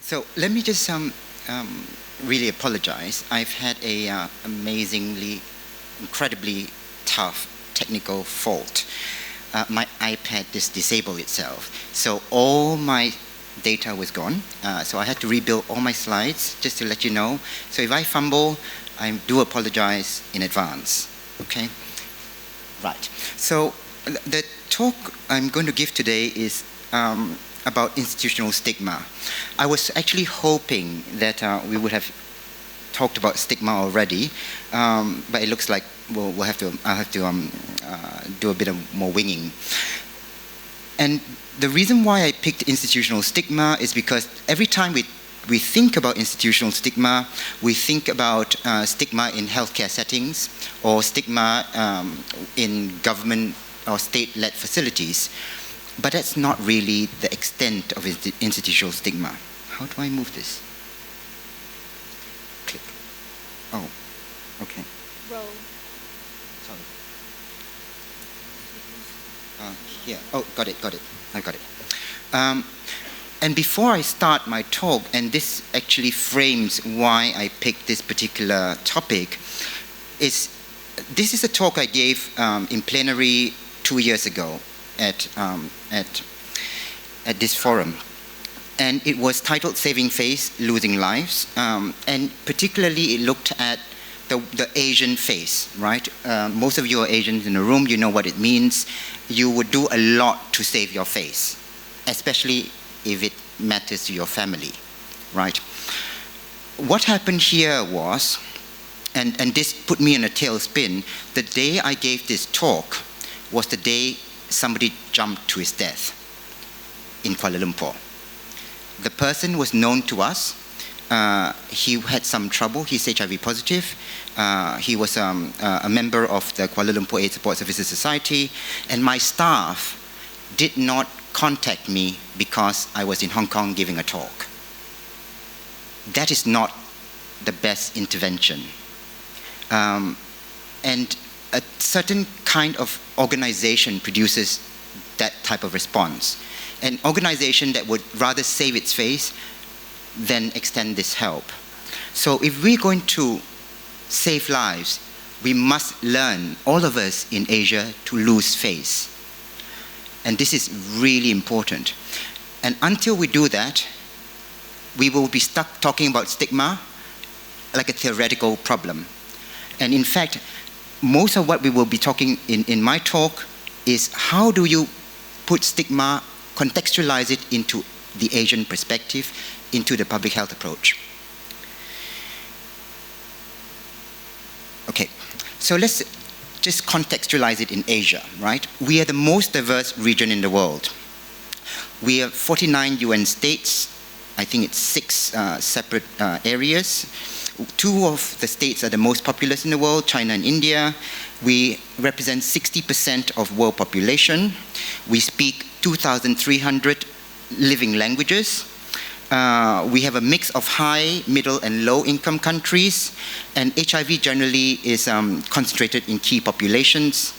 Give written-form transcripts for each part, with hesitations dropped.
So let me just really apologize. I've had a amazingly, incredibly tough technical fault. My iPad just disabled itself. So all my data was gone. So I had to rebuild all my slides just to let you know. So if I fumble, I do apologize in advance. Okay? Right. So the talk I'm going to give today is about institutional stigma. I was actually hoping that we would have talked about stigma already, but it looks like I'll have to do a bit of more winging. And the reason why I picked institutional stigma is because every time we think about institutional stigma, we think about stigma in healthcare settings or stigma in government or state-led facilities. But that's not really the extent of institutional stigma. How do I move this? Click. Oh, okay. Roll. Sorry. Here. Oh, got it. I got it. And before I start my talk, and this actually frames why I picked this particular topic, this is a talk I gave in plenary 2 years ago at this forum. And it was titled Saving Face, Losing Lives. And particularly it looked at the Asian face, right? Most of you are Asians in the room, you know what it means. You would do a lot to save your face, especially if it matters to your family, right? What happened here was, and this put me in a tailspin, the day I gave this talk was the day somebody jumped to his death in Kuala Lumpur. The person was known to us. He had some trouble. He's HIV positive. He was a member of the Kuala Lumpur AIDS Support Services Society, and my staff did not contact me because I was in Hong Kong giving a talk. That is not the best intervention. And a certain kind of organization produces that type of response. An organization that would rather save its face than extend this help. So if we're going to save lives, we must learn, all of us in Asia, to lose face. And this is really important. And until we do that, we will be stuck talking about stigma like a theoretical problem. And in fact, most of what we will be talking in my talk is how do you put stigma, contextualize it into the Asian perspective, into the public health approach. Okay, so let's just contextualize it in Asia, right? We are the most diverse region in the world. We have 49 UN states. I think it's 6 separate areas. 2 of the states are the most populous in the world, China and India. We represent 60% of world population. We speak 2,300 living languages. We have a mix of high, middle, and low income countries, and HIV generally is concentrated in key populations.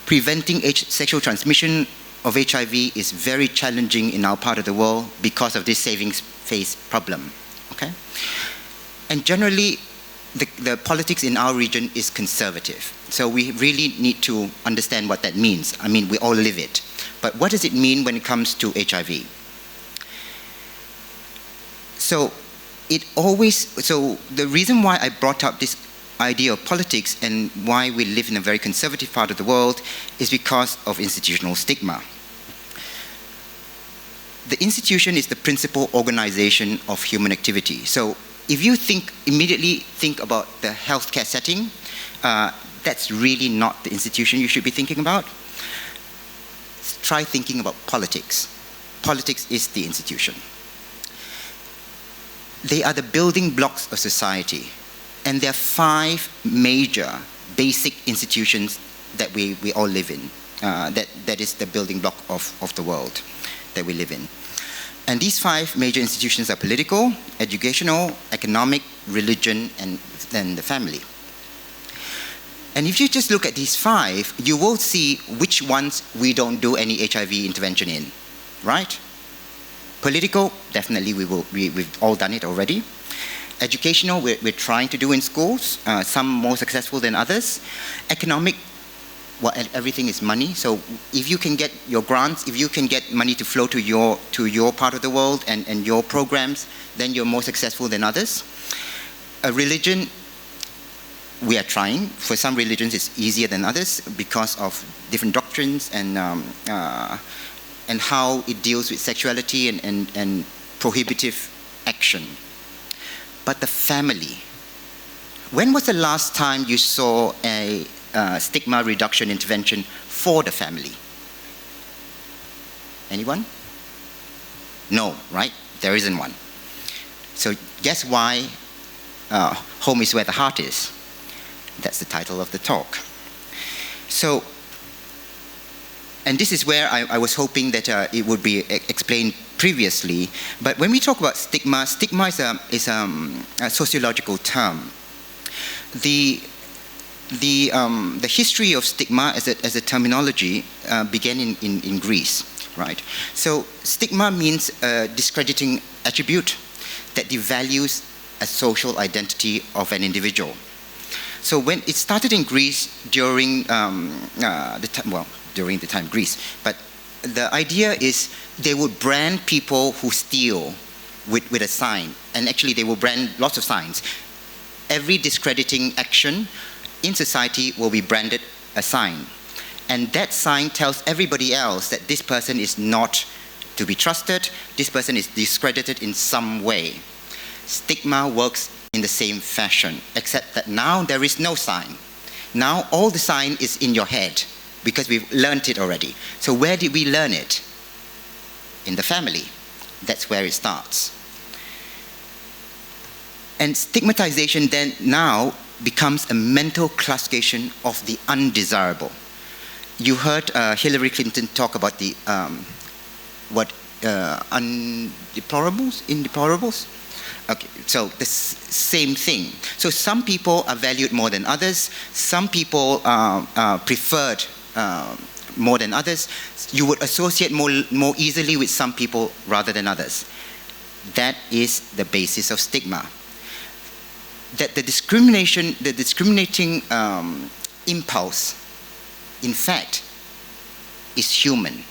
Preventing sexual transmission of HIV is very challenging in our part of the world because of this saving face problem, okay? And generally, the politics in our region is conservative. So we really need to understand what that means. I mean, we all live it. But what does it mean when it comes to HIV? So the reason why I brought up this idea of politics and why we live in a very conservative part of the world is because of institutional stigma. The institution is the principal organization of human activity. So if you immediately think about the healthcare setting, that's really not the institution you should be thinking about. Try thinking about politics. Politics is the institution. They are the building blocks of society. And there are 5 major basic institutions that we all live in. That is the building block of the world that we live in. And these 5 major institutions are political, educational, economic, religion, and then the family. And if you just look at these 5, you will see which ones we don't do any HIV intervention in, right? Political, definitely we've all done it already. Educational, we're trying to do in schools, some more successful than others. Economic, well, everything is money. So if you can get your grants, if you can get money to flow to your part of the world and your programs, then you're more successful than others. A religion, we are trying. For some religions, it's easier than others because of different doctrines and how it deals with sexuality and prohibitive action. But the family. When was the last time you saw a stigma reduction intervention for the family? Anyone? No, right? There isn't one. So guess why home is where the heart is? That's the title of the talk. So, and this is where I was hoping that it would be explained previously. But when we talk about stigma, stigma is a sociological term. The history of stigma as a terminology began in Greece, right? So stigma means a discrediting attribute that devalues a social identity of an individual. So when it started in Greece during during the time Greece, but the idea is they would brand people who steal with a sign, and actually they will brand lots of signs. Every discrediting action in society will be branded a sign, and that sign tells everybody else that this person is not to be trusted, this person is discredited in some way. Stigma works in the same fashion, except that now there is no sign. Now all the sign is in your head, because we've learned it already. So where did we learn it? In the family. That's where it starts. And stigmatization then now becomes a mental classification of the undesirable. You heard Hillary Clinton talk about the indeplorables? Okay, so the same thing. So some people are valued more than others. Some people are preferred more than others. You would associate more easily with some people rather than others. That is the basis of stigma. That the discriminating impulse, in fact, is human,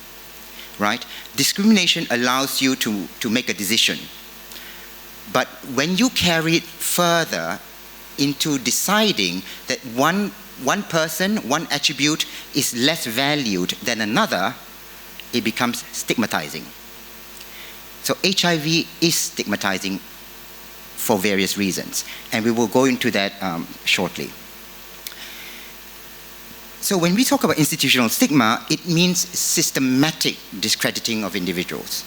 right? Discrimination allows you to make a decision. But when you carry it further into deciding that one person, one attribute is less valued than another, it becomes stigmatizing. So HIV is stigmatizing for various reasons, and we will go into that shortly. So when we talk about institutional stigma, it means systematic discrediting of individuals.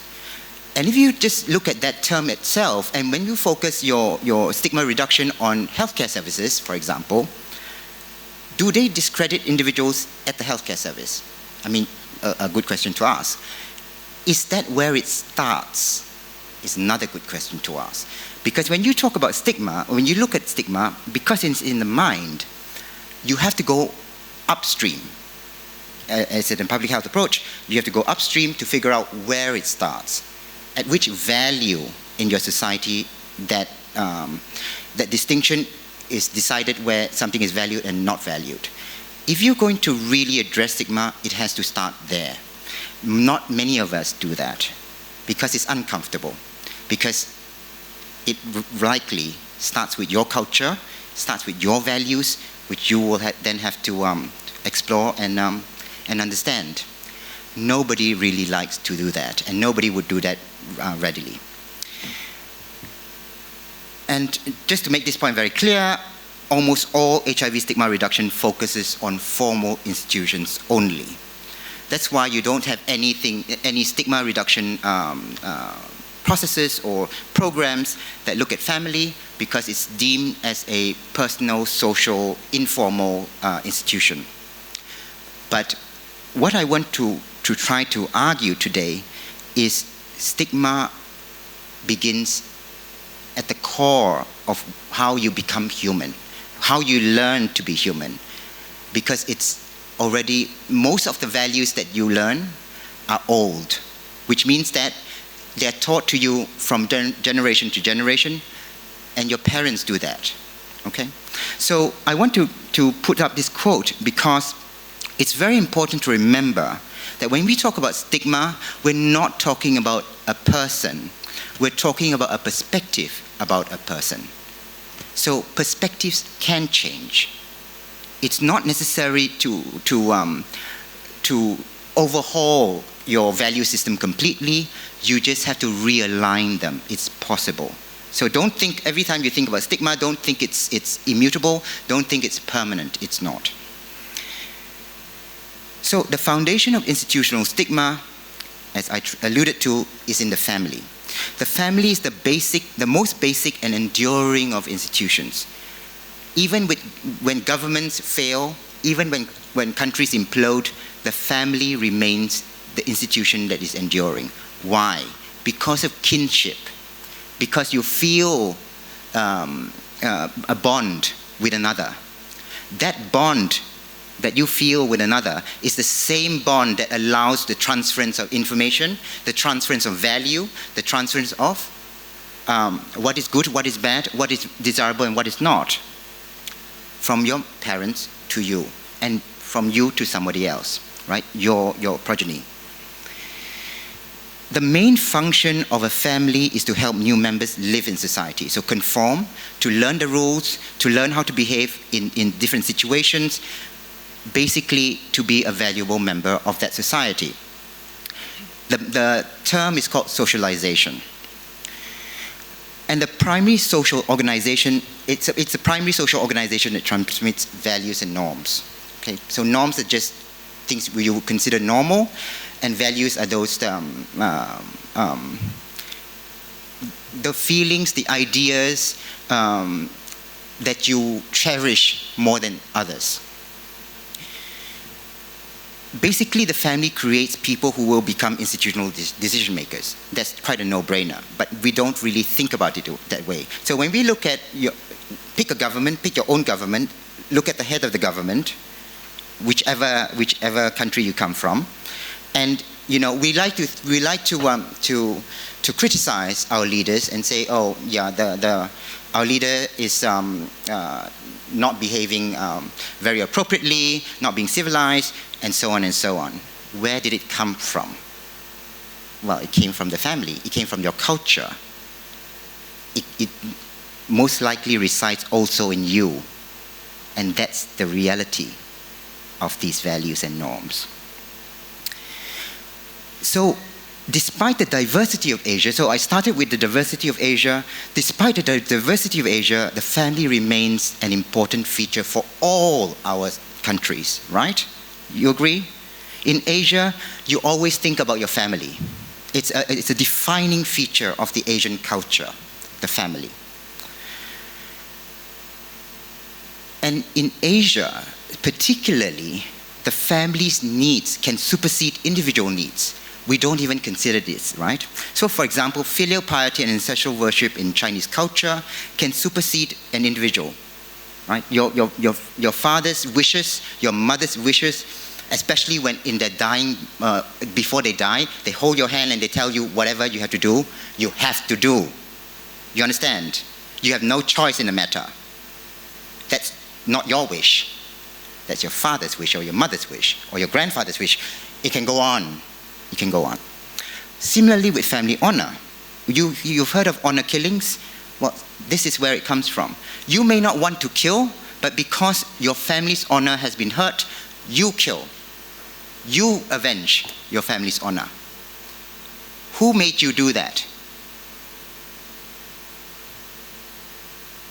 And if you just look at that term itself, and when you focus your stigma reduction on healthcare services, for example, do they discredit individuals at the healthcare service? I mean, a good question to ask. Is that where it starts? Is another good question to ask. Because when you talk about stigma, when you look at stigma, because it's in the mind, you have to go upstream. As in a public health approach, you have to go upstream to figure out where it starts. At which value in your society that distinction is decided where something is valued and not valued. If you're going to really address stigma, it has to start there. Not many of us do that because it's uncomfortable, because it likely starts with your culture, starts with your values, which you will then have to explore and understand. Nobody really likes to do that, and nobody would do that readily. And just to make this point very clear, almost all HIV stigma reduction focuses on formal institutions only. That's why you don't have any stigma reduction processes or programs that look at family, because it's deemed as a personal, social, informal institution. But what I want to try to argue today is stigma begins at the core of how you become human, how you learn to be human, because it's already, most of the values that you learn are old, which means that They're taught to you from generation to generation, and your parents do that, okay? So I want to put up this quote because it's very important to remember that when we talk about stigma, we're not talking about a person. We're talking about a perspective about a person. So perspectives can change. It's not necessary to overhaul your value system completely. You just have to realign them. It's possible. So don't think, every time you think about stigma, don't think it's immutable. Don't think it's permanent. It's not. So the foundation of institutional stigma, as I alluded to, is in the family. The family is the most basic and enduring of institutions. Even when governments fail, even when countries implode, the family remains the institution that is enduring. Why? Because of kinship. Because you feel a bond with another. That bond that you feel with another is the same bond that allows the transference of information, the transference of value, the transference of what is good, what is bad, what is desirable and what is not, from your parents to you, and from you to somebody else, right? Your progeny. The main function of a family is to help new members live in society. So conform, to learn the rules, to learn how to behave in different situations, basically to be a valuable member of that society. The term is called socialization. And the primary social organization, it's a primary social organization that transmits values and norms. Okay? So norms are just things you would consider normal, and values are those the feelings, the ideas that you cherish more than others. Basically, the family creates people who will become institutional decision makers. That's quite a no-brainer, but we don't really think about it that way. So when we look at pick a government, pick your own government, look at the head of the government, whichever country you come from, and we like to criticize our leaders and say, oh yeah, our leader is not behaving very appropriately, not being civilized, and so on and so on. Where did it come from? Well, it came from the family. It came from your culture. It most likely resides also in you. And that's the reality of these values and norms. So, despite the diversity of Asia, so I started with the diversity of Asia. Despite the diversity of Asia, the family remains an important feature for all our countries, right? You agree? In Asia, you always think about your family. It's a defining feature of the Asian culture, the family. And in Asia, particularly, the family's needs can supersede individual needs. We don't even consider this, right? So for example, filial piety and ancestral worship in Chinese culture can supersede an individual, right? Your father's wishes, your mother's wishes, especially when in their dying, before they die, they hold your hand and they tell you whatever you have to do, you have to do. You understand? You have no choice in the matter. That's not your wish. That's your father's wish or your mother's wish or your grandfather's wish. It can go on. It can go on. Similarly with family honor. You've heard of honor killings? Well, this is where it comes from. You may not want to kill, but because your family's honor has been hurt, you kill. You avenge your family's honor. Who made you do that?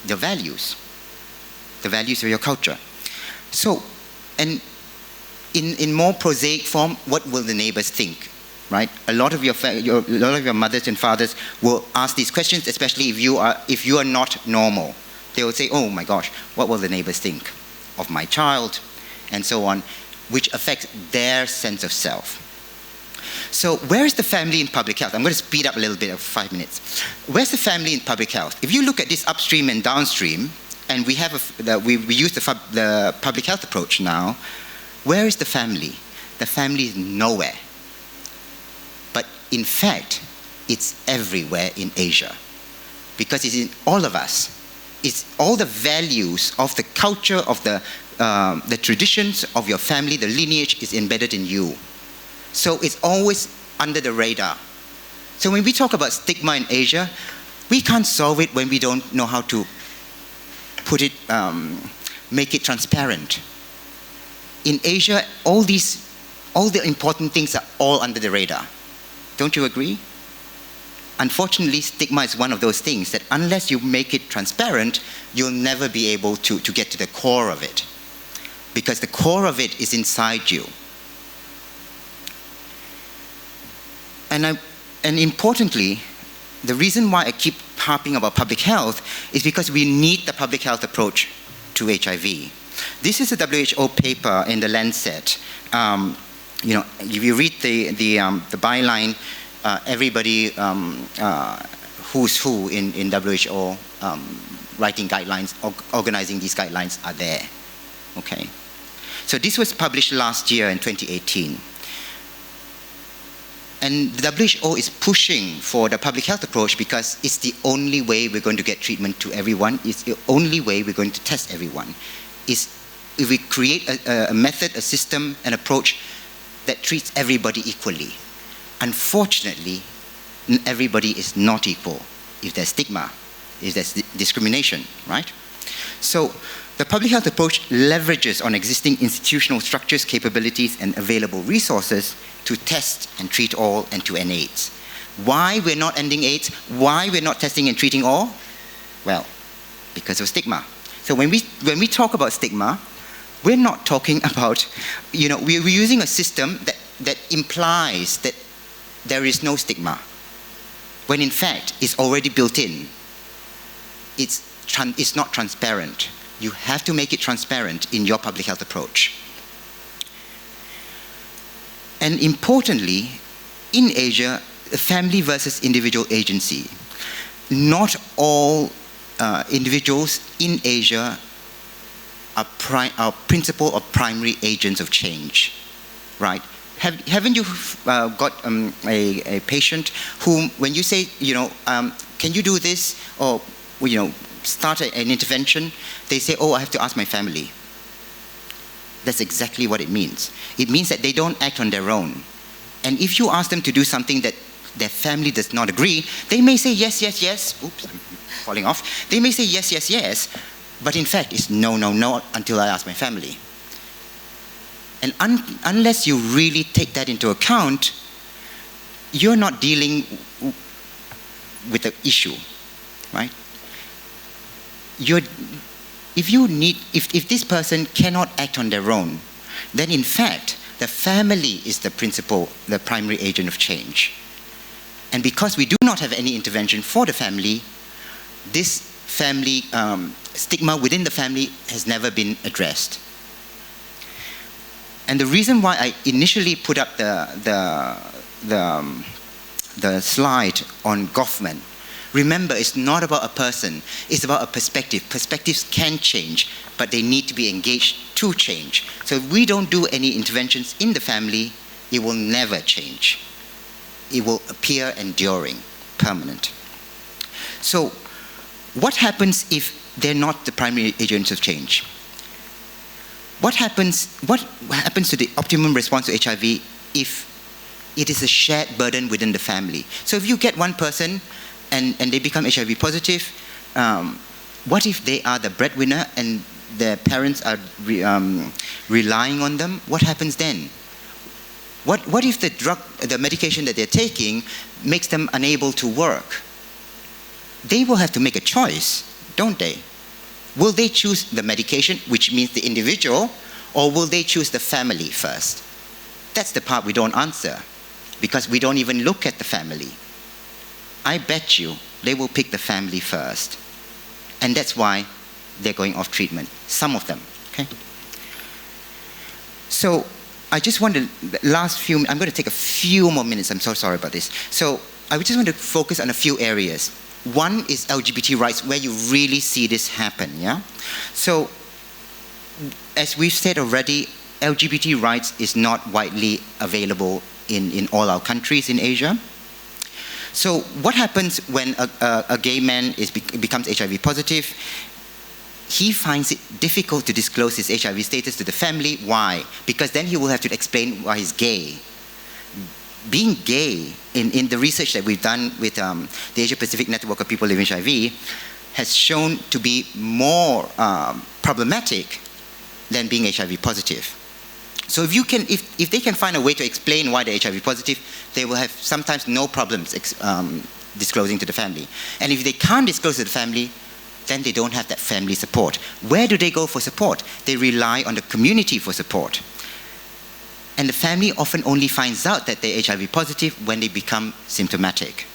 The values. The values of your culture. So, and in more prosaic form, what will the neighbors think? Right? A lot of your mothers and fathers will ask these questions, especially if you are not normal. They will say, "Oh my gosh, what will the neighbors think of my child?" and so on, which affects their sense of self. So, where is the family in public health? I'm going to speed up a little bit of 5 minutes. Where's the family in public health? If you look at this upstream and downstream, and we use the public health approach now, where is the family? The family is nowhere. But in fact, it's everywhere in Asia. Because it's in all of us. It's all the values of the culture, of the traditions of your family, the lineage is embedded in you. So it's always under the radar. So when we talk about stigma in Asia, we can't solve it when we don't know how to put it, make it transparent. In Asia, all the important things are all under the radar. Don't you agree? Unfortunately, stigma is one of those things that unless you make it transparent, you'll never be able to get to the core of it. Because the core of it is inside you. And importantly, the reason why I keep harping about public health is because we need the public health approach to HIV. This is a WHO paper in the Lancet. If you read the byline, everybody who's who in WHO writing guidelines, organizing these guidelines are there. Okay. So this was published last year in 2018. And the WHO is pushing for the public health approach because it's the only way we're going to get treatment to everyone. It's the only way we're going to test everyone. Is if we create a method, a system, an approach that treats everybody equally. Unfortunately, everybody is not equal. If there's stigma, if there's discrimination, right? So the public health approach leverages on existing institutional structures, capabilities, and available resources to test and treat all and to end AIDS. Why we're not ending AIDS? Why we're not testing and treating all? Well, because of stigma. So when we talk about stigma, we're not talking about, we're using a system that implies that there is no stigma, when in fact it's already built in. It's not transparent. You have to make it transparent in your public health approach. And importantly, in Asia, family versus individual agency. Not all individuals in Asia are principal or primary agents of change, right? Haven't you got a patient whom, when you say, can you do this, or start an intervention, they say, oh, I have to ask my family. That's exactly what it means. It means that they don't act on their own. And if you ask them to do something that their family does not agree, they may say yes, yes, yes. Oops, I'm falling off. They may say yes, yes, yes, but in fact it's no, no, no until I ask my family. And unless you really take that into account, you're not dealing with the issue, right? If this person cannot act on their own, then in fact, the family is the primary agent of change. And because we do not have any intervention for the family, this family stigma within the family has never been addressed. And the reason why I initially put up the slide on Goffman, remember, it's not about a person, it's about a perspective. Perspectives can change, but they need to be engaged to change. So if we don't do any interventions in the family, it will never change. It will appear enduring, permanent. So what happens if they're not the primary agents of change? What happens to the optimum response to HIV if it is a shared burden within the family? So if you get one person and they become HIV positive, what if they are the breadwinner and their parents are relying on them? What happens then? What if the medication that they're taking makes them unable to work? They will have to make a choice, don't they? Will they choose the medication, which means the individual, or will they choose the family first? That's the part we don't answer, because we don't even look at the family. I bet you they will pick the family first. And that's why they're going off treatment, some of them, okay? So I just want to, I'm going to take a few more minutes, I'm so sorry about this. So I just want to focus on a few areas. One is LGBT rights, where you really see this happen, yeah? So, as we've said already, LGBT rights is not widely available in all our countries in Asia. So what happens when a gay man becomes HIV positive? He finds it difficult to disclose his HIV status to the family. Why? Because then he will have to explain why he's gay. Being gay, in the research that we've done with the Asia Pacific Network of People Living with HIV, has shown to be more problematic than being HIV positive. So if they can find a way to explain why they're HIV positive, they will have sometimes no problems disclosing to the family. And if they can't disclose to the family, then they don't have that family support. Where do they go for support? They rely on the community for support. And the family often only finds out that they're HIV positive when they become symptomatic.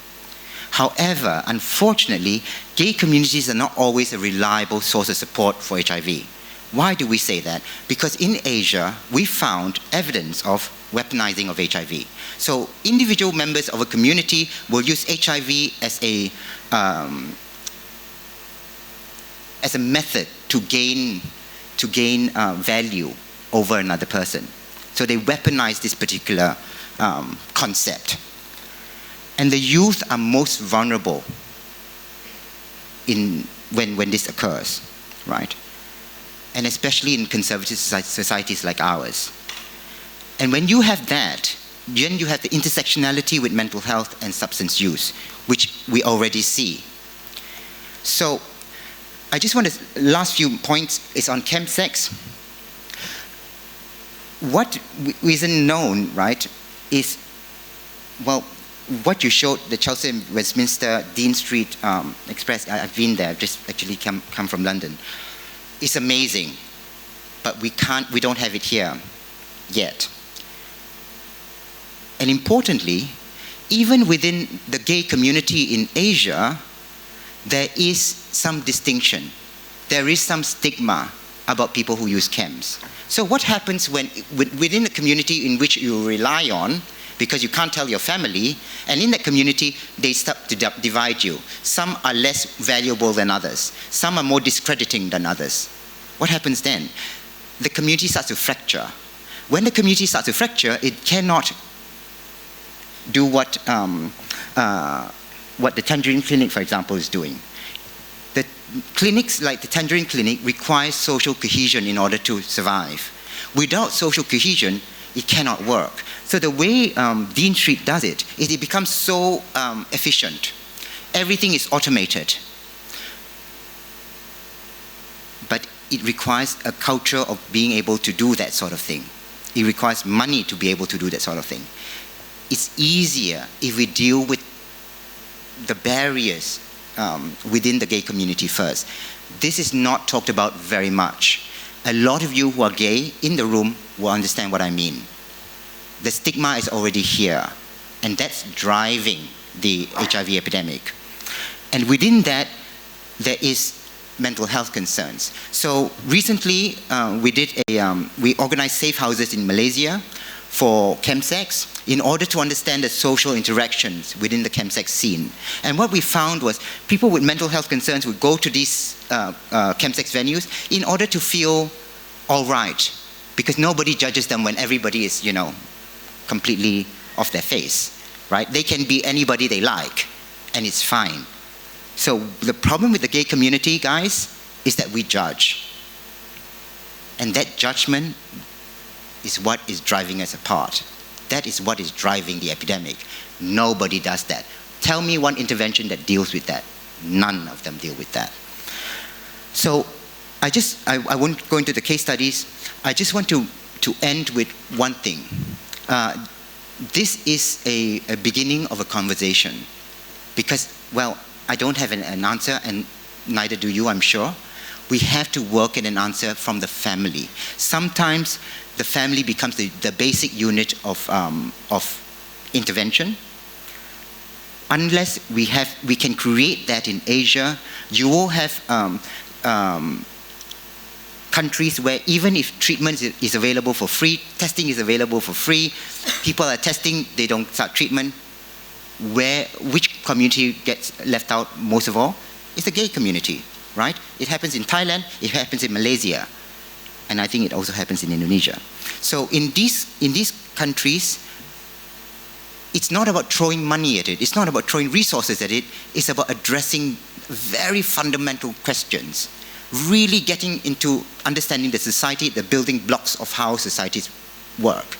However, unfortunately, gay communities are not always a reliable source of support for HIV. Why do we say that? Because in Asia, we found evidence of weaponizing of HIV. So individual members of a community will use HIV as a method to gain value over another person. So they weaponize this particular concept. And the youth are most vulnerable when this occurs, right? And especially in conservative societies like ours. And when you have that, then you have the intersectionality with mental health and substance use, which we already see. So I just want to, last few points is on chemsex. What isn't known, right, is, well, what you showed, the Chelsea and Westminster Dean Street Express, I've been there, I've just actually come from London. It's amazing, but we don't have it here yet. And importantly, even within the gay community in Asia, there is some distinction. There is some stigma about people who use chems. So what happens when, within a community in which you rely on, because you can't tell your family, and in that community, they start to divide you. Some are less valuable than others. Some are more discrediting than others. What happens then? The community starts to fracture. When the community starts to fracture, it cannot do what the Tangerine Clinic, for example, is doing. The clinics like the Tangerine Clinic require social cohesion in order to survive. Without social cohesion, it cannot work. So the way Dean Street does it is it becomes so efficient. Everything is automated. But it requires a culture of being able to do that sort of thing. It requires money to be able to do that sort of thing. It's easier if we deal with the barriers within the gay community first. This is not talked about very much. A lot of you who are gay in the room will understand what I mean. The stigma is already here, and that's driving the HIV epidemic. And within that, there is mental health concerns. So recently, we organized safe houses in Malaysia for chemsex in order to understand the social interactions within the chemsex scene. And what we found was people with mental health concerns would go to these chemsex venues in order to feel all right, because nobody judges them when everybody is, completely off their face, right? They can be anybody they like, and it's fine. So the problem with the gay community, guys, is that we judge. And that judgment is what is driving us apart. That is what is driving the epidemic. Nobody does that. Tell me one intervention that deals with that. None of them deal with that. So I won't go into the case studies. I just want to end with one thing. This is a beginning of a conversation. Because, well, I don't have an answer, and neither do you, I'm sure. We have to work in an answer from the family. Sometimes the family becomes the basic unit of intervention. Unless we can create that in Asia, you will have countries where even if treatment is available for free, testing is available for free, people are testing, they don't start treatment. Which community gets left out most of all? It's the gay community, right? It happens in Thailand, it happens in Malaysia, and I think it also happens in Indonesia. So in these countries, it's not about throwing money at it. It's not about throwing resources at it. It's about addressing very fundamental questions, really getting into understanding the society, the building blocks of how societies work,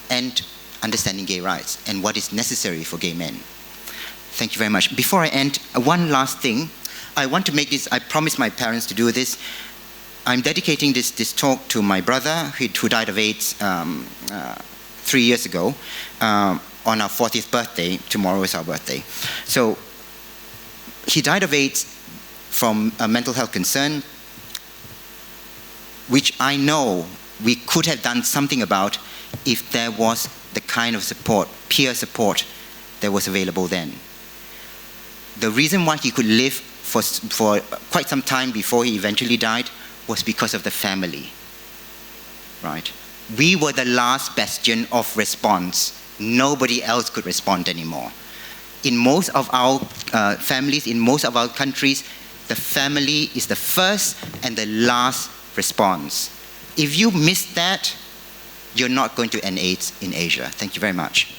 and understanding gay rights and what is necessary for gay men. Thank you very much. Before I end, one last thing. I want to make this, I promised my parents to do this. I'm dedicating this talk to my brother who died of AIDS 3 years ago on our 40th birthday. Tomorrow is our birthday. So he died of AIDS from a mental health concern, which I know we could have done something about if there was the kind of support, peer support, that was available then. The reason why he could live for quite some time before he eventually died was because of the family, right? We were the last bastion of response. Nobody else could respond anymore. In most of our families, in most of our countries, the family is the first and the last response. If you miss that, you're not going to end AIDS in Asia. Thank you very much.